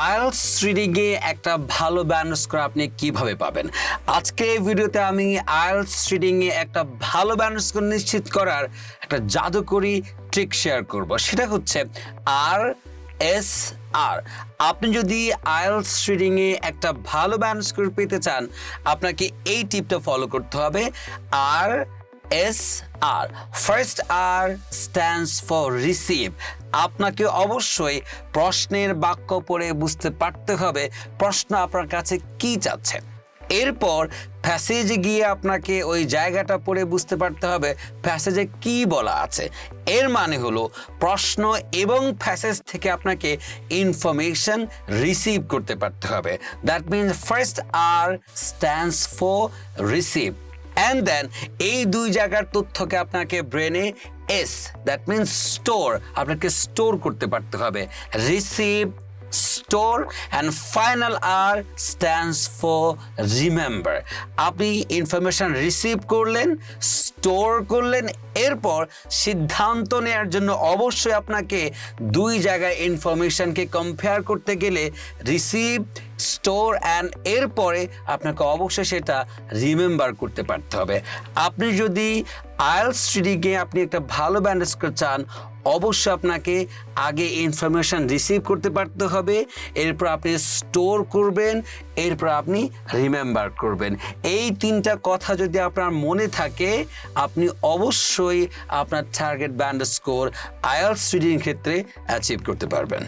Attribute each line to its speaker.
Speaker 1: IELTS reading a একটা ভালো band score আপনি কিভাবে পাবেন? আজকে এই ভিডিওতে আমি আইএলটিএস রিডিং এ একটা ভালো ব্যান্ড স্কোর নিশ্চিত করার একটা জাদুকরি ট্রিক শেয়ার করব। সেটা হচ্ছে RSR। আপনি যদি আইএলটিএস রিডিং এ একটা ভালো ব্যান্ড স্কোর পেতে চান, আপনাকে এই টিপটা ফলো করতে হবে। RSR, first R stands for receive। আপনাকে অবশ্যই প্রশ্নের বাক্য পড়ে বুঝতে পারতে হবে প্রশ্ন আপনার কাছে কি চাচ্ছে। এরপর প্যাসেজে গিয়ে আপনাকে ওই জায়গাটা পড়ে বুঝতে পারতে হবে প্যাসেজে কি বলা আছে। এর মানে হলো প্রশ্ন এবং প্যাসেজ থেকে আপনাকে ইনফরমেশন রিসিভ করতে পারতে হবে। That means first R stands for receive। And then এই দুই জায়গার তথ্যকে আপনাকে ব্রেনে দ্যাট মিনস স্টোর, আপনাকে স্টোর করতে পারতে হবে। Receive, store, and final R stands for remember. আপনি ইনফরমেশন রিসিভ করলেন, স্টোর করলেন, এরপর সিদ্ধান্ত নেওয়ার জন্য অবশ্যই আপনাকে দুই জায়গায় ইনফরমেশনকে কম্পেয়ার করতে গেলে রিসিভ, স্টোর অ্যান্ড এরপরে আপনাকে অবশ্যই সেটা রিমেম্বার করতে পারতে হবে। আপনি যদি আইএলটিএস রিডিংয়ে আপনি একটা ভালো ব্যান্ড স্কোর চান, অবশ্যই আপনাকে আগে ইনফরমেশন রিসিভ করতে পারতে হবে, এরপর আপনি স্টোর করবেন, এরপর আপনি রিমেম্বার করবেন। এই তিনটা কথা যদি আপনার মনে থাকে, আপনি অবশ্যই আপনার target band score IELTS reading ক্ষেত্রে অ্যাচিভ করতে পারবেন।